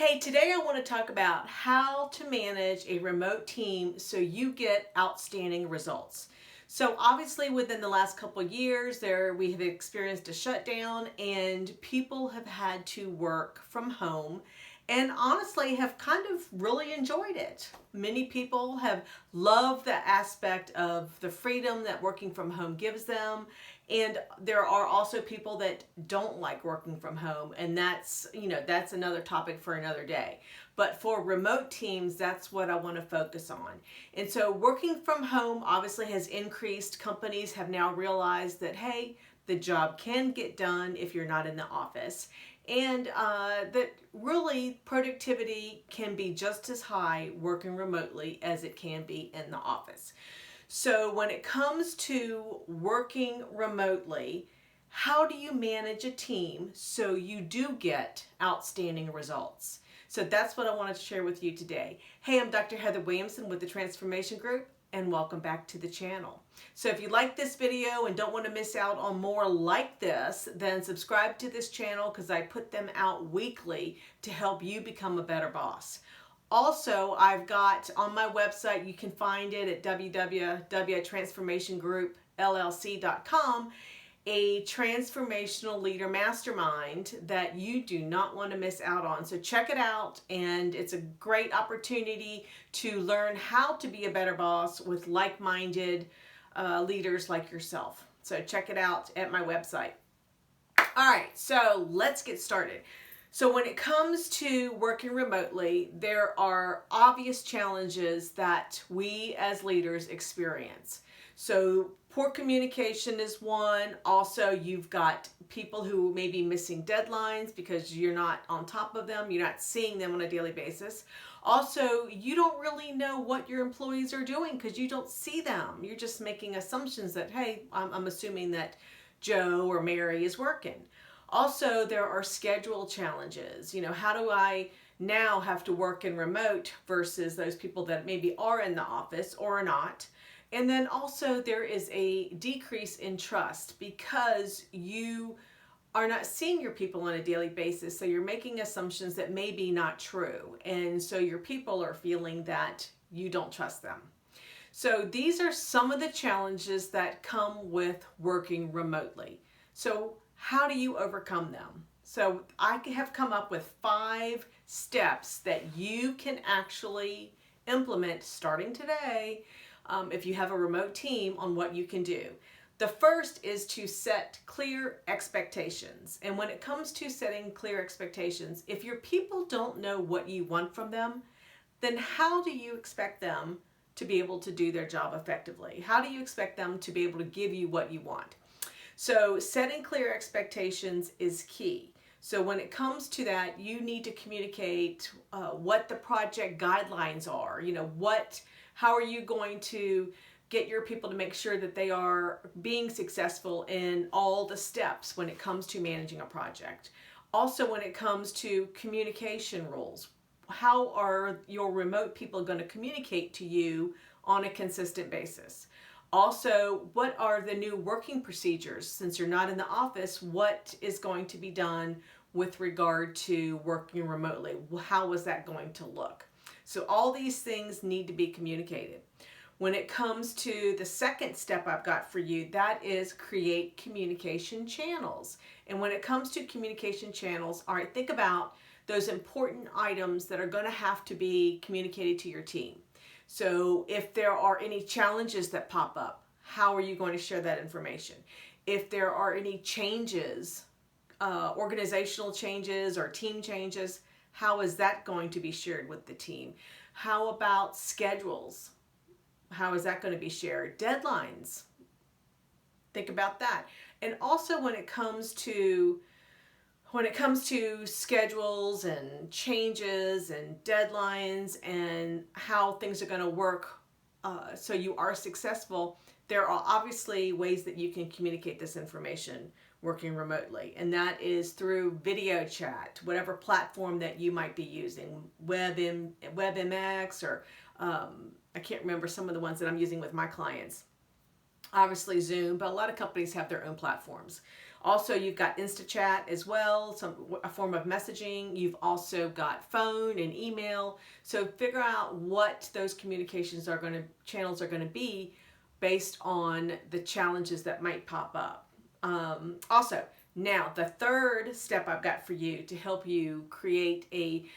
Hey, today I want to talk about how to manage a remote team so you get outstanding results. So obviously within the last couple of years we have experienced a shutdown and people have had to work from home and honestly have kind of really enjoyed it. Many people have loved the aspect of the freedom that working from home gives them. And there are also people that don't like working from home, and that's another topic for another day. But for remote teams, that's what I want to focus on. And so working from home obviously has increased. Companies have now realized that, hey, the job can get done if you're not in the office. And that really productivity can be just as high working remotely as it can be in the office. So when it comes to working remotely, how do you manage a team so you do get outstanding results? So that's what I wanted to share with you today. Hey, I'm Dr. Heather Williamson with the Transformation Group, and welcome back to the channel. So if you like this video and don't want to miss out on more like this, then subscribe to this channel because I put them out weekly to help you become a better boss. Also, I've got on my website, you can find it at www.transformationgroup.llc.com, a transformational leader mastermind that you do not want to miss out on. So check it out, and it's a great opportunity to learn how to be a better boss with like-minded leaders like yourself. So check it out at my website. All right, so let's get started. So when it comes to working remotely, there are obvious challenges that we as leaders experience. So poor communication is one. Also, you've got people who may be missing deadlines because you're not on top of them. You're not seeing them on a daily basis. Also, you don't really know what your employees are doing because you don't see them. You're just making assumptions that, hey, I'm assuming that Joe or Mary is working. Also, there are schedule challenges. How do I now have to work in remote versus those people that maybe are in the office or are not? And then also there is a decrease in trust because you are not seeing your people on a daily basis. So you're making assumptions that may be not true. And so your people are feeling that you don't trust them. So these are some of the challenges that come with working remotely. So how do you overcome them? So I have come up with 5 steps that you can actually implement starting today if you have a remote team on what you can do. The first is to set clear expectations. And when it comes to setting clear expectations, if your people don't know what you want from them, then how do you expect them to be able to do their job effectively? How do you expect them to be able to give you what you want? So setting clear expectations is key. So when it comes to that, you need to communicate what the project guidelines are. How are you going to get your people to make sure that they are being successful in all the steps when it comes to managing a project? Also, when it comes to communication rules, how are your remote people going to communicate to you on a consistent basis? Also, what are the new working procedures? Since you're not in the office, what is going to be done with regard to working remotely? How is that going to look? So all these things need to be communicated. When it comes to the second step I've got for you, that is create communication channels. And when it comes to communication channels, all right, think about those important items that are going to have to be communicated to your team. So if there are any challenges that pop up, how are you going to share that information? If there are any changes, organizational changes or team changes, how is that going to be shared with the team? How about schedules? How is that going to be shared? Deadlines. Think about that. And also when it comes to schedules and changes and deadlines and how things are going to work so you are successful, there are obviously ways that you can communicate this information working remotely. And that is through video chat, whatever platform that you might be using, WebMX, or I can't remember some of the ones that I'm using with my clients. Obviously Zoom, but a lot of companies have their own platforms. Also, you've got InstaChat as well, a form of messaging. You've also got phone and email. So figure out what those channels are going to be based on the challenges that might pop up. Also, now the third step I've got for you to help you create a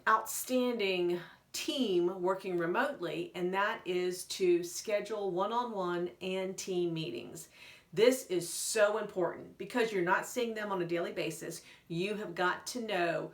outstanding team working remotely, and that is to schedule one-on-one and team meetings. This is so important because you're not seeing them on a daily basis. You have got to know,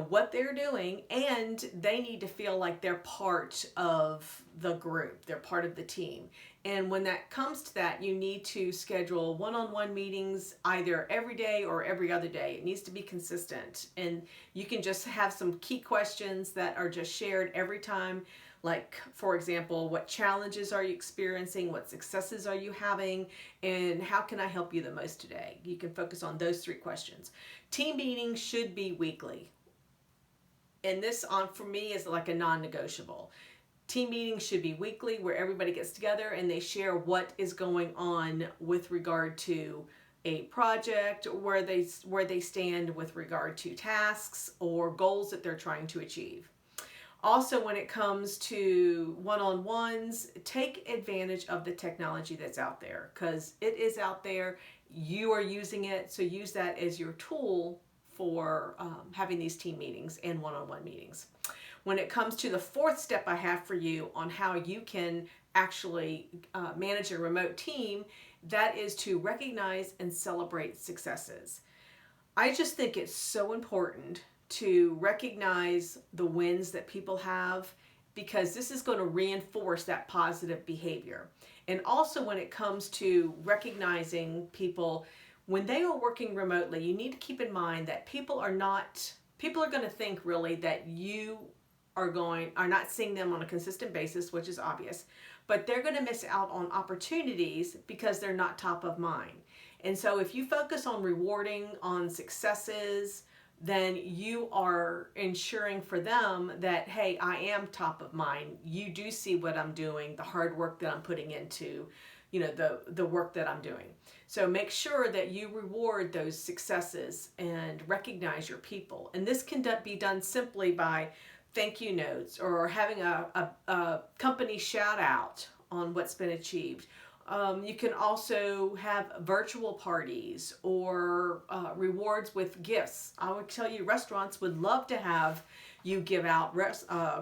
what they're doing, and they need to feel like they're part of the group. They're part of the team. And when that comes to that, you need to schedule one-on-one meetings either every day or every other day. It needs to be consistent. And you can just have some key questions that are just shared every time. Like, for example, what challenges are you experiencing? What successes are you having? And how can I help you the most today? You can focus on those 3 questions. Team meetings should be weekly. And this, for me, is like a non-negotiable. Team meetings should be weekly, where everybody gets together and they share what is going on with regard to a project, where they stand with regard to tasks or goals that they're trying to achieve. Also, when it comes to one-on-ones, take advantage of the technology that's out there, because it is out there. You are using it, so use that as your tool for having these team meetings and one-on-one meetings. When it comes to the 4th step I have for you on how you can actually manage a remote team, that is to recognize and celebrate successes. I just think it's so important to recognize the wins that people have, because this is going to reinforce that positive behavior. And also, when it comes to recognizing people when they are working remotely, you need to keep in mind that people are going to think really that you are not seeing them on a consistent basis, which is obvious, but they're going to miss out on opportunities because they're not top of mind. And so if you focus on rewarding on successes, then you are ensuring for them that, hey, I am top of mind. You do see what I'm doing, the hard work that I'm putting into, the work that I'm doing. So make sure that you reward those successes and recognize your people. And this can be done simply by thank you notes or having a company shout out on what's been achieved. You can also have virtual parties or rewards with gifts. I would tell you, restaurants would love to have you give out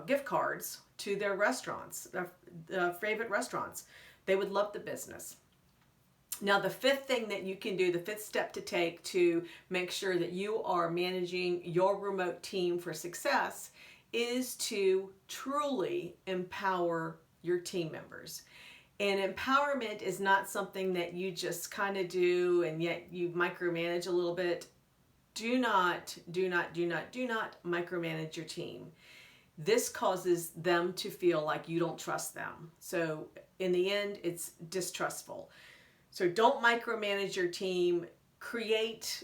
gift cards to their restaurants, their favorite restaurants. They would love the business. Now, the 5th thing that you can do, the 5th step to take to make sure that you are managing your remote team for success, is to truly empower your team members. And empowerment is not something that you just kind of do and yet you micromanage a little bit. Do not micromanage your team. This causes them to feel like you don't trust them. So in the end, it's distrustful. So don't micromanage your team. Create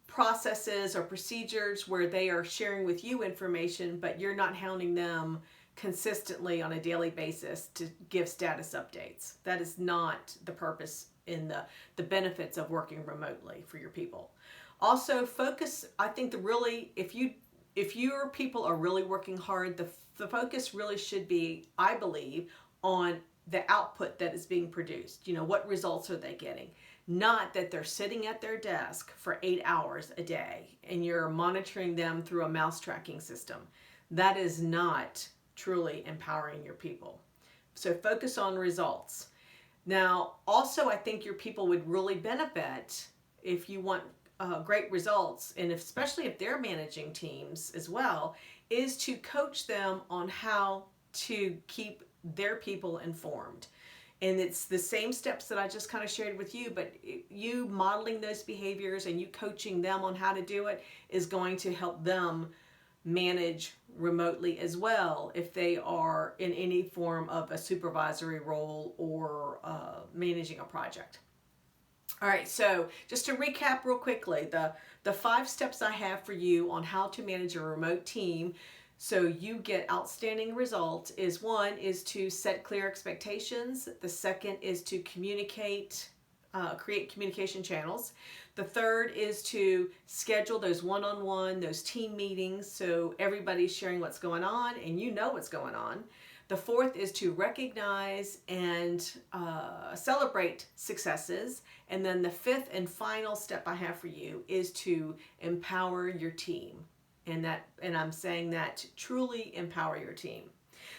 processes or procedures where they are sharing with you information, but you're not hounding them consistently on a daily basis to give status updates. That is not the purpose in the benefits of working remotely for your people. Also, focus, I think if your people are really working hard, the focus really should be, I believe, on the output that is being produced. What results are they getting? Not that they're sitting at their desk for 8 hours a day and you're monitoring them through a mouse tracking system. That is not truly empowering your people. So focus on results. Now, also, I think your people would really benefit if you want great results, and especially if they're managing teams as well, is to coach them on how to keep their people informed. And it's the same steps that I just kind of shared with you, but you modeling those behaviors and you coaching them on how to do it is going to help them manage remotely as well if they are in any form of a supervisory role or managing a project. All right, so just to recap real quickly, the 5 steps I have for you on how to manage a remote team so you get outstanding results is: 1 is to set clear expectations. The 2nd is to communicate create communication channels. The third is to schedule those one-on-one, those team meetings, so everybody's sharing what's going on and you know what's going on. The fourth is to recognize and celebrate successes. And then the fifth and final step I have for you is to empower your team. And I'm saying that to truly empower your team.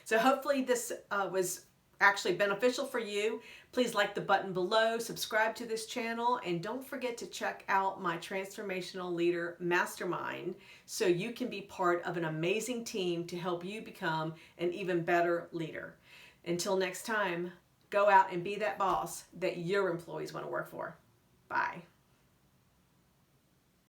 So hopefully this was actually beneficial for you. Please like the button below, subscribe to this channel, and don't forget to check out my Transformational Leader Mastermind so you can be part of an amazing team to help you become an even better leader. Until next time, go out and be that boss that your employees want to work for. Bye.